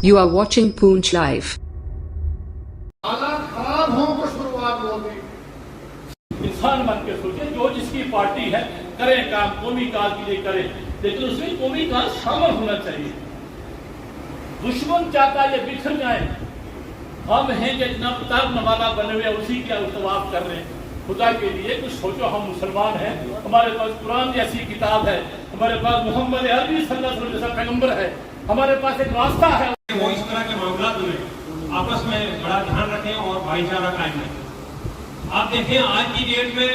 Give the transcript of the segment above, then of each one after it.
You are watching Poonch Live. हालात खराब हों तो शुरुआत होगी। इंसान बन के सोचे, जो जिसकी पार्टी है करें काम, कौमी काज के लिए करें, लेकिन उसमें कौमी काज शामिल होना चाहिए। दुश्मन चाहता है ये बिखर जाए, हम हैं कि इतना तब नवाला बने हुए उसी की तवाफ कर रहे हैं। खुदा के लिए कुछ सोचो, हम मुसलमान हैं, हमारे पास कुरान जैसी किताब है, हमारे पास मोहम्मद अरबी सल्लल्लाहु अलैहि वसल्लम जैसा पैगंबर है, हमारे पास एक रास्ता है। वो इस तरह के मामला में आपस में बड़ा ध्यान रखें और भाईचारा कायम रखें। आप देखें आज की डेट में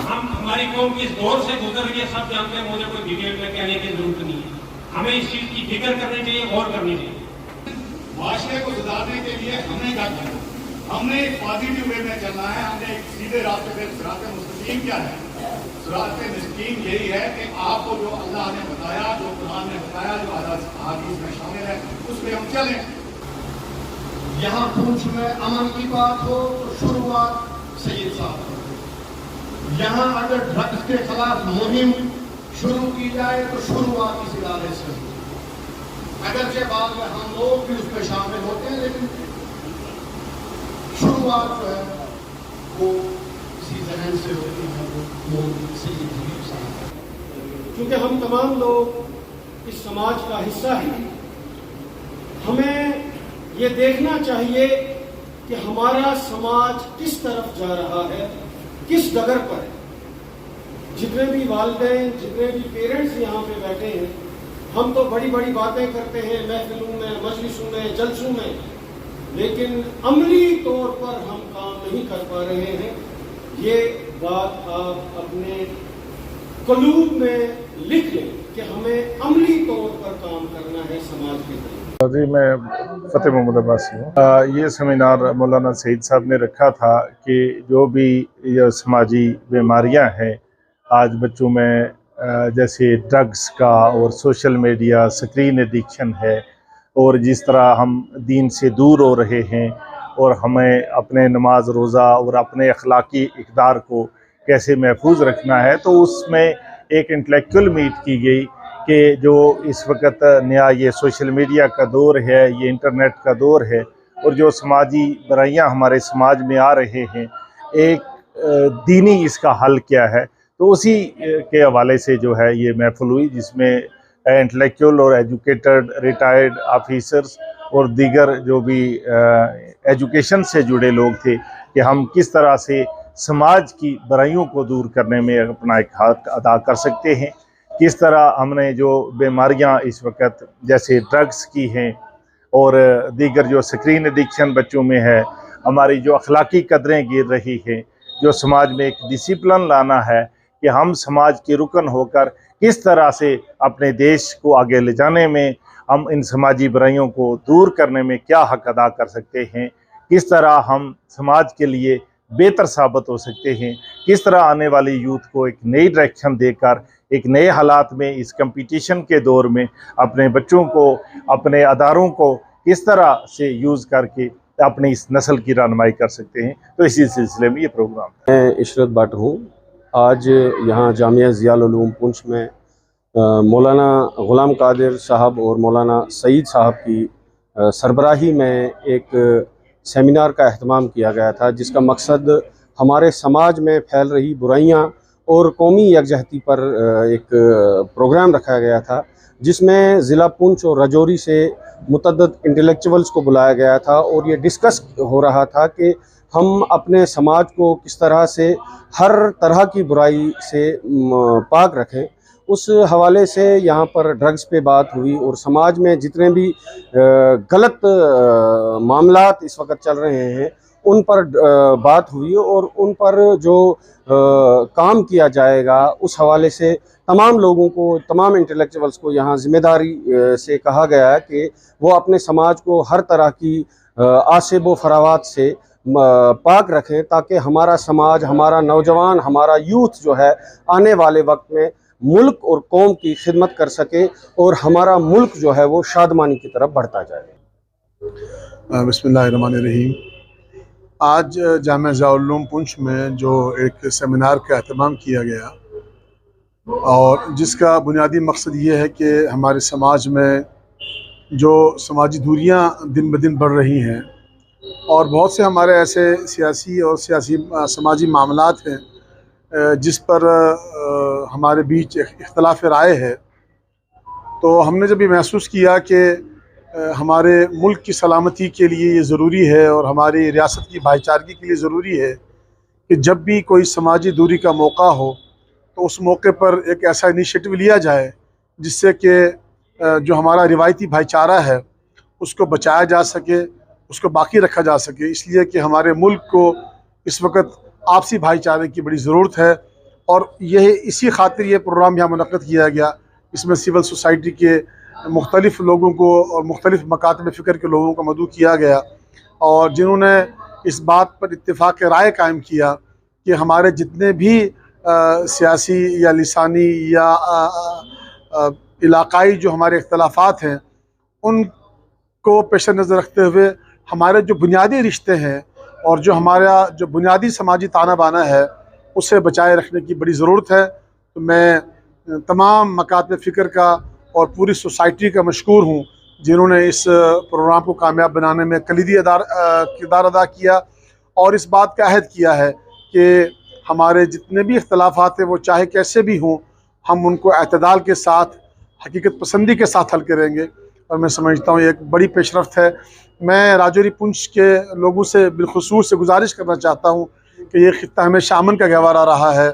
हमारी कौम किस दौर से गुजर रही है, सब जानते हैं, मुझे कोई डिटेल में कहने की जरूरत नहीं है। हमें इस चीज की फिक्र करनी चाहिए, गौर करनी चाहिए। माशरे को सुधारने के लिए हमने क्या करना, हमने एक पॉजिटिव वे में चलना है, हमने एक सीधे रास्ते पे सिरात मुस्तकीम क्या है, सिरात मुस्तकीम यही है कि आपको जो अल्लाह ने बताया, जो कुरान ने बताया, जो हदीस में शामिल है, उस पर हम चलें। यहाँ पूंछ में अमन की बात हो तो शुरुआत सैयद साहब हो। यहाँ अगर ड्रग्स के खिलाफ मुहिम शुरू की जाए तो शुरुआत इस इदारे से हो। अगरचे बाद में हम लोग भी उसमें शामिल होते हैं, लेकिन शुरुआत जो है वो इसी जहन से होती है, वो सैयद साहब। क्योंकि हम तमाम लोग इस समाज का हिस्सा हैं, हमें ये देखना चाहिए कि हमारा समाज किस तरफ जा रहा है, किस डगर पर है। जितने भी वालिदैन, जितने भी पेरेंट्स यहाँ पे बैठे हैं, हम तो बड़ी बड़ी बातें करते हैं महफिलों में, मजलिसों में, जलसों में, लेकिन अमली तौर पर हम काम नहीं कर पा रहे हैं। ये बात आप अपने कलूब में लिख लें कि हमें अमली तौर पर काम करना है समाज के लिए। जी, मैं फतेह मोहम्मद अब्बासी हूँ। ये सेमिनार मौलाना सईद साहब ने रखा था कि जो भी ये समाजी बीमारियाँ हैं आज बच्चों में, जैसे ड्रग्स का और सोशल मीडिया, स्क्रीन एडिक्शन है, और जिस तरह हम दीन से दूर हो रहे हैं, और हमें अपने नमाज रोज़ा और अपने अखलाकी इक़दार को कैसे महफूज रखना है, तो उसमें एक इंटेलेक्चुअल मीट की गई कि जो इस वक्त नया ये सोशल मीडिया का दौर है, ये इंटरनेट का दौर है, और जो समाजी बुराइयां हमारे समाज में आ रहे हैं, एक दीनी इसका हल क्या है। तो उसी के हवाले से जो है ये महफिल हुई, जिसमें इंटेलेक्चुअल और एजुकेटेड रिटायर्ड ऑफिसर्स और दीगर जो भी एजुकेशन से जुड़े लोग थे कि हम किस तरह से समाज की बुराइयों को दूर करने में अपना एक हाथ अदा कर सकते हैं। किस तरह हमने जो बीमारियां इस वक्त जैसे ड्रग्स की हैं और दीगर जो स्क्रीन एडिक्शन बच्चों में है, हमारी जो अखलाकी कदरें गिर रही हैं, जो समाज में एक डिसिप्लिन लाना है कि हम समाज के रुकन होकर किस तरह से अपने देश को आगे ले जाने में, हम इन समाजी बुराइयों को दूर करने में क्या हक अदा कर सकते हैं, किस तरह हम समाज के लिए बेहतर साबित हो सकते हैं, किस तरह आने वाली यूथ को एक नई डायरेक्शन देकर एक नए हालात में इस कंपटीशन के दौर में अपने बच्चों को, अपने अदारों को किस तरह से यूज़ करके अपनी इस नस्ल की रहनुमाई कर सकते हैं। तो इसी सिलसिले में ये प्रोग्राम। मैं इशरत भट्ट हूँ। आज यहाँ जामिया ज़ियाउल उलूम पुंछ में मौलाना ग़ुलाम कादिर साहब और मौलाना सईद साहब की सरबराही में एक सेमिनार का अहतमाम किया गया था, जिसका मकसद हमारे समाज में फैल रही बुराइयां और कौमी यकजहती पर एक प्रोग्राम रखा गया था, जिसमें ज़िला पुंछ और राजौरी से मुतअद्दिद इंटेलेक्चुअल्स को बुलाया गया था, और ये डिस्कस हो रहा था कि हम अपने समाज को किस तरह से हर तरह की बुराई से पाक रखें। उस हवाले से यहाँ पर ड्रग्स पे बात हुई, और समाज में जितने भी गलत मामलात इस वक्त चल रहे हैं उन पर बात हुई, और उन पर जो काम किया जाएगा उस हवाले से तमाम लोगों को, तमाम इंटेलेक्चुअल्स को यहाँ ज़िम्मेदारी से कहा गया है कि वो अपने समाज को हर तरह की आसिब व फरावात से पाक रखें, ताकि हमारा समाज, हमारा नौजवान, हमारा यूथ जो है आने वाले वक्त में मुल्क और कौम की खिदमत कर सके, और हमारा मुल्क जो है वो शादमानी की तरफ बढ़ता जाए। बिस्मिल्लाहिर्रहमानिर्रहीम। आज जामिया ज़ियाउल उलूम पुंछ में जो एक सेमिनार का अहतमाम किया गया, और जिसका बुनियादी मकसद ये है कि हमारे समाज में جو سماجی دوریاں دن بدن بڑھ رہی ہیں اور بہت سے ہمارے ایسے سیاسی اور سماجی معاملات ہیں جس پر ہمارے بیچ اختلاف رائے ہے، تو ہم نے جب یہ محسوس کیا کہ ہمارے ملک کی سلامتی کے لیے یہ ضروری ہے اور ہماری ریاست کی بھائی چارگی کے لیے ضروری ہے کہ جب بھی کوئی سماجی دوری کا موقع ہو تو اس موقع پر ایک ایسا انیشیٹو لیا جائے جس سے کہ جو ہمارا روایتی بھائی چارہ ہے اس کو بچایا جا سکے، اس کو باقی رکھا جا سکے، اس لیے کہ ہمارے ملک کو اس وقت آپسی بھائی چارے کی بڑی ضرورت ہے۔ اور اسی خاطر یہ پروگرام یہاں منعقد کیا گیا۔ اس میں سول سوسائٹی کے مختلف لوگوں کو اور مختلف مکاتب فکر کے لوگوں کو مدعو کیا گیا، اور جنہوں نے اس بات پر اتفاق رائے قائم کیا کہ ہمارے جتنے بھی سیاسی یا لسانی یا علاقائی جو ہمارے اختلافات ہیں ان کو پیش نظر رکھتے ہوئے ہمارے جو بنیادی رشتے ہیں اور جو ہمارا جو بنیادی سماجی تانا بانا ہے اسے بچائے رکھنے کی بڑی ضرورت ہے۔ تو میں تمام مکاتب فکر کا اور پوری سوسائٹی کا مشکور ہوں جنہوں نے اس پروگرام کو کامیاب بنانے میں کلیدی کردار ادا کیا، اور اس بات کا عہد کیا ہے کہ ہمارے جتنے بھی اختلافات ہیں وہ چاہے کیسے بھی ہوں ہم ان کو اعتدال کے ساتھ، حقیقت پسندی کے ساتھ حل کریں گے، اور میں سمجھتا ہوں یہ ایک بڑی پیش رفت ہے۔ میں راجوری پونچھ کے لوگوں سے بالخصوص سے گزارش کرنا چاہتا ہوں کہ یہ خطہ ہمیشہ امن کا گہوارہ رہا ہے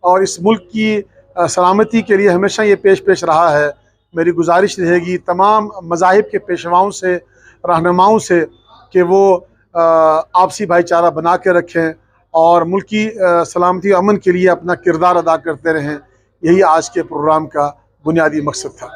اور اس ملک کی سلامتی کے لیے ہمیشہ یہ پیش رہا ہے۔ میری گزارش رہے گی تمام مذاہب کے پیشواؤں سے، رہنماؤں سے، کہ وہ آپسی بھائی چارہ بنا کے رکھیں اور ملکی سلامتی و امن کے لیے اپنا کردار ادا کرتے رہیں۔ یہی آج کے پروگرام کا بنیادی مقصد تھا۔